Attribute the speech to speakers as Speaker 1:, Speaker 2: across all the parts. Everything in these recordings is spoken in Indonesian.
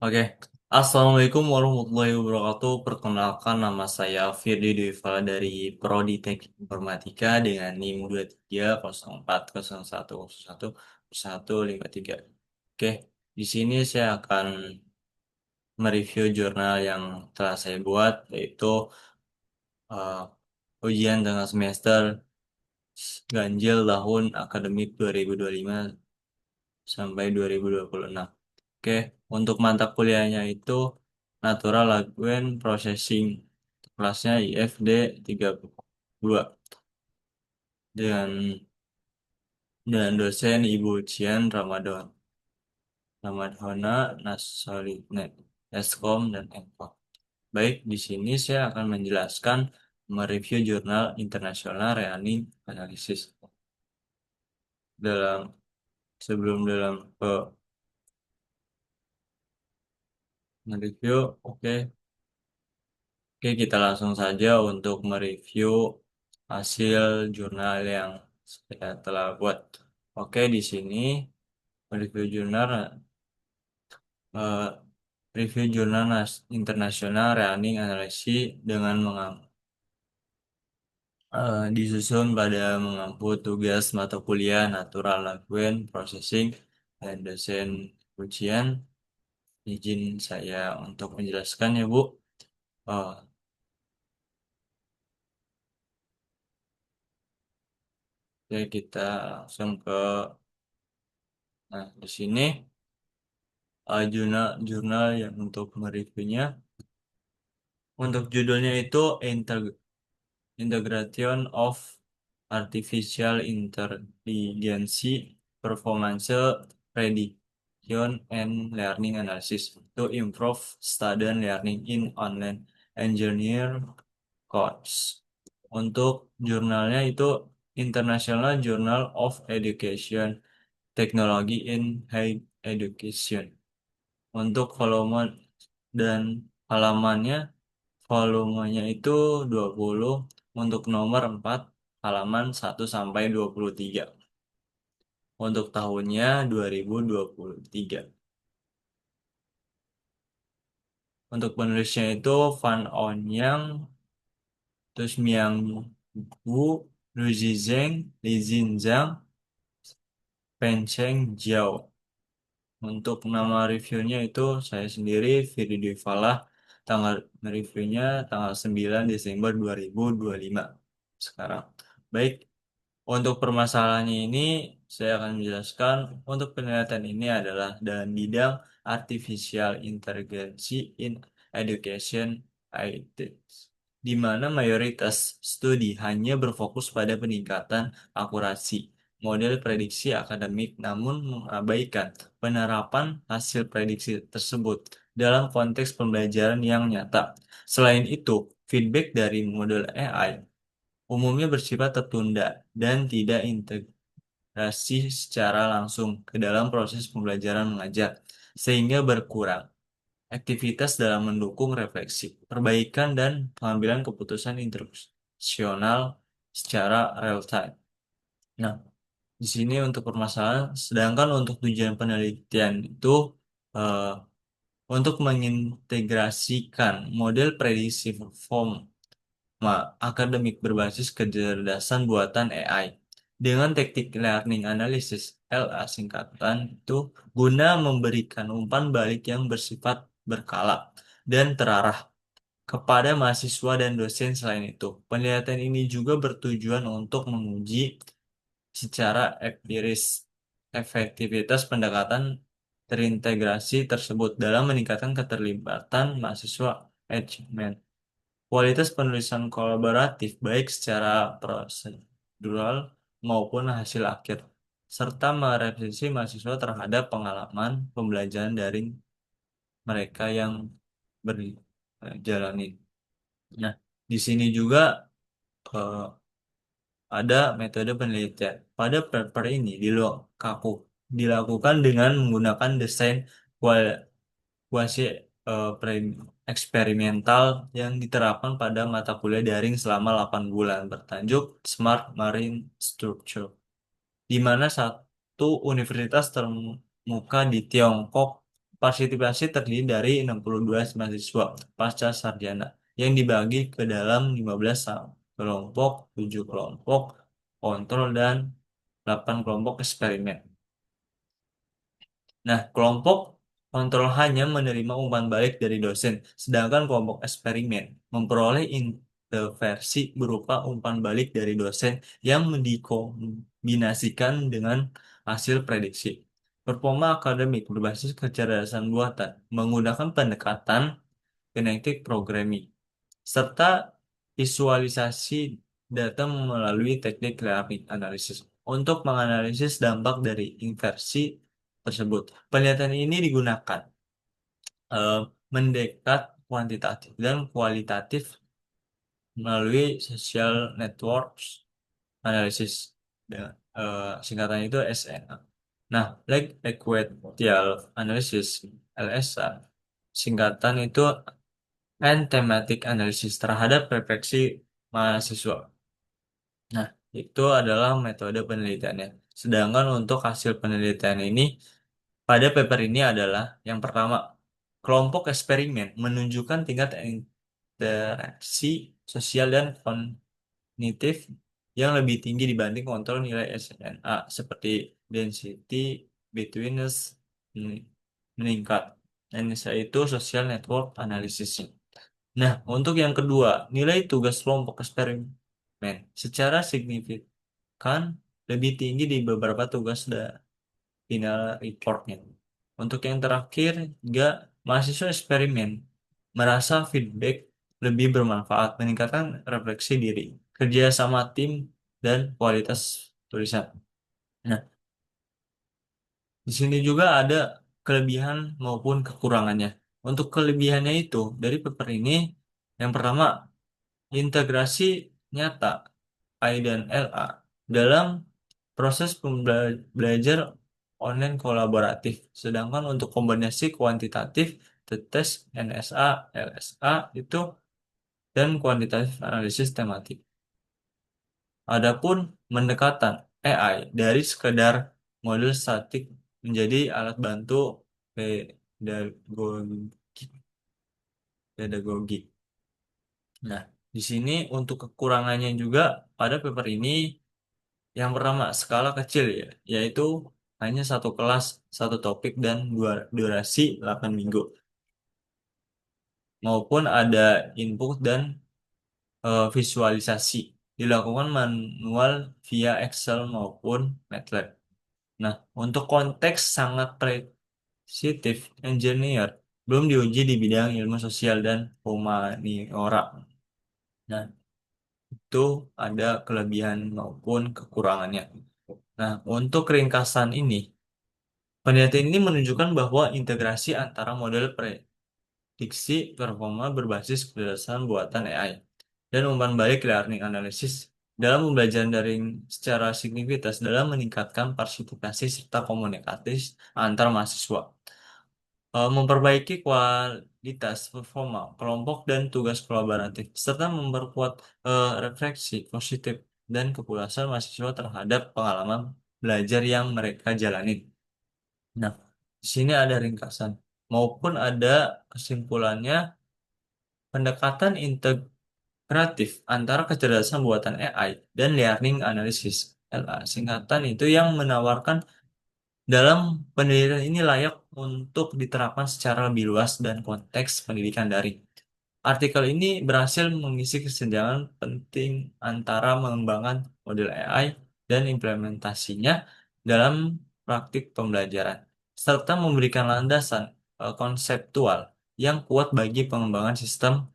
Speaker 1: Oke, Assalamualaikum warahmatullahi wabarakatuh. Perkenalkan nama saya Firdy Dwi dari Prodi Teknik Informatika dengan NIM 2301010153. Oke, di sini saya akan mereview jurnal yang telah saya buat, yaitu eh, ujian tengah semester ganjil tahun akademik 2025 sampai 2026. Oke, untuk mata kuliahnya itu Natural Language Processing. Kelasnya IFD 32 dengan dosen Ibu Cian Ramadhana Nasolinet, Eskom dan Eko. Baik, di sini saya akan menjelaskan mereview jurnal internasional Reaning Analisis dalam dalam mereview. Oke, kita langsung saja untuk mereview hasil jurnal yang saya telah buat. Oke, di sini mereview jurnal eh, review jurnal internasional running analisis dengan disusun pada mengampu tugas mata kuliah Natural Language Processing dan dosen ujian. Izin saya untuk menjelaskan ya, Bu. Oh, oke, kita langsung ke di sini jurnal yang untuk mereviewnya. Untuk judulnya itu Integration of Artificial Intelligence Performance Prediction and Learning Analysis to improve student learning in online engineer course. Untuk jurnalnya itu International Journal of Education Technology in Higher Education. Untuk volume dan halamannya, volumenya itu 20, untuk nomor 4 halaman 1 sampai 23. Untuk tahunnya 2023. Untuk penulisnya itu Van Onyang, terus Miang Wu, Luzizeng, Li Jinzhang, Pencheng Jiao. Untuk nama reviewnya itu saya sendiri, Firdy Falah, tanggal reviewnya tanggal 9 Desember 2025 sekarang. Baik, untuk permasalahannya ini saya akan menjelaskan untuk penelitian ini adalah dalam bidang Artificial Intelligence in Education IT, di mana mayoritas studi hanya berfokus pada peningkatan akurasi model prediksi akademik namun mengabaikan penerapan hasil prediksi tersebut dalam konteks pembelajaran yang nyata. Selain itu, feedback dari model AI umumnya bersifat tertunda dan tidak integrasi secara langsung ke dalam proses pembelajaran mengajar, sehingga berkurang aktivitas dalam mendukung refleksi, perbaikan, dan pengambilan keputusan instruksional secara real time. Nah, di sini untuk permasalahan, sedangkan untuk tujuan penelitian itu eh, untuk mengintegrasikan model prediksi perform akademik berbasis kecerdasan buatan AI dengan teknik learning analysis LA singkatan itu guna memberikan umpan balik yang bersifat berkala dan terarah kepada mahasiswa dan dosen. Selain itu, penelitian ini juga bertujuan untuk menguji secara empiris efektivitas pendekatan terintegrasi tersebut dalam meningkatkan keterlibatan mahasiswa achievement. Kualitas penulisan kolaboratif baik secara prosedural maupun hasil akhir, serta merevisi mahasiswa terhadap pengalaman pembelajaran daring mereka yang berjalani. Nah, di sini juga eh, ada metode penelitian. Pada paper ini dilakukan dengan menggunakan desain kuasi eksperimental yang diterapkan pada mata kuliah daring selama 8 bulan bertajuk Smart Marine Structure, di mana satu universitas termuka di Tiongkok partisipasi terdiri dari 62 mahasiswa pasca sarjana yang dibagi ke dalam 15 kelompok, 7 kelompok kontrol, dan 8 kelompok eksperimen. Nah, kelompok kontrol hanya menerima umpan balik dari dosen, sedangkan kelompok eksperimen memperoleh interversi berupa umpan balik dari dosen yang dikombinasikan dengan hasil prediksi. Performa akademik berbasis kecerdasan buatan menggunakan pendekatan kinetic programming serta visualisasi data melalui teknik learning analysis untuk menganalisis dampak dari inversi tersebut. Penelitian ini digunakan eh, mendekat kuantitatif dan kualitatif melalui social networks analysis dengan singkatan itu SNA. Nah, like equatorial analysis LSA, singkatan itu and thematic analysis terhadap refleksi mahasiswa. Nah, itu adalah metode penelitiannya. Sedangkan untuk hasil penelitian ini pada paper ini adalah yang pertama, kelompok eksperimen menunjukkan tingkat interaksi sosial dan kognitif yang lebih tinggi dibanding kontrol nilai SNA seperti density betweenness meningkat. Dan itu social network analysis. Nah, untuk yang kedua, nilai tugas kelompok eksperimen secara signifikan lebih tinggi di beberapa tugas final reportnya. Untuk yang terakhir, juga mahasiswa eksperimen merasa feedback lebih bermanfaat, meningkatkan refleksi diri, kerja sama tim, dan kualitas tulisan. Nah, di sini juga ada kelebihan maupun kekurangannya. Untuk kelebihannya itu, dari paper ini, yang pertama, integrasi nyata I dan LA dalam proses belajar online kolaboratif. Sedangkan untuk kombinasi kuantitatif, tes NSA, LSA itu dan kuantitatif analisis tematik. Adapun pendekatan AI dari sekedar model statik menjadi alat bantu pedagogi. pedagogi. Nah, di sini untuk kekurangannya juga pada paper ini yang pertama skala kecil ya, yaitu hanya satu kelas, satu topik dan durasi 8 minggu. Maupun ada input dan visualisasi dilakukan manual via Excel maupun MATLAB. Nah, untuk konteks sangat precision engineer belum diuji di bidang ilmu sosial dan humaniora. Nah, itu ada kelebihan maupun kekurangannya. Nah, untuk ringkasan ini, penelitian ini menunjukkan bahwa integrasi antara model prediksi performa berbasis kecerdasan buatan AI dan umpan balik learning analysis dalam pembelajaran daring secara signifikan dalam meningkatkan partisipasi serta komunikatif antar mahasiswa. Memperbaiki kualitas performa kelompok dan tugas kolaboratif, serta memperkuat refleksi positif dan kepuasan mahasiswa terhadap pengalaman belajar yang mereka jalani. Nah, di sini ada ringkasan maupun ada kesimpulannya pendekatan integratif antara kecerdasan buatan AI dan learning analysis LA singkatan itu yang menawarkan dalam penelitian ini layak untuk diterapkan secara lebih luas dan konteks pendidikan daring. Artikel ini berhasil mengisi kesenjangan penting antara mengembangkan model AI dan implementasinya dalam praktik pembelajaran, serta memberikan landasan konseptual yang kuat bagi pengembangan sistem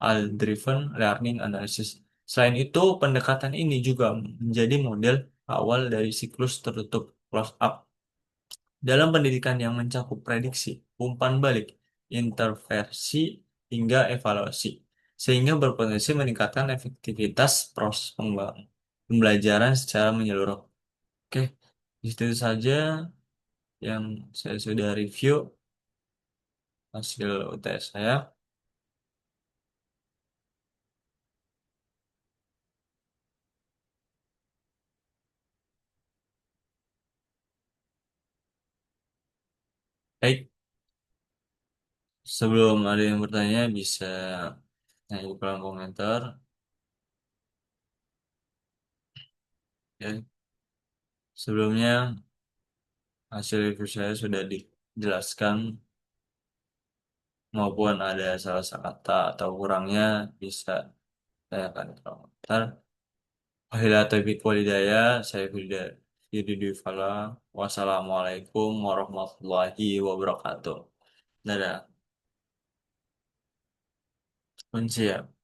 Speaker 1: AI-driven learning analysis. Selain itu, pendekatan ini juga menjadi model awal dari siklus tertutup close up dalam pendidikan yang mencakup prediksi, umpan balik, interversi, hingga evaluasi, sehingga berpotensi meningkatkan efektivitas proses pembelajaran secara menyeluruh. Oke, itu saja yang saya sudah review hasil UTS saya. Baik, Sebelum ada yang bertanya, bisa nanya di kolom komentar. Ya, sebelumnya hasil review saya sudah dijelaskan maupun ada salah kata atau kurangnya bisa tanyakan di kolom komentar. Wabillahi taufiq walhidayah, saya Firda Dwi Fala. Wassalamualaikum warahmatullahi wabarakatuh. Dadah. Kunci ya.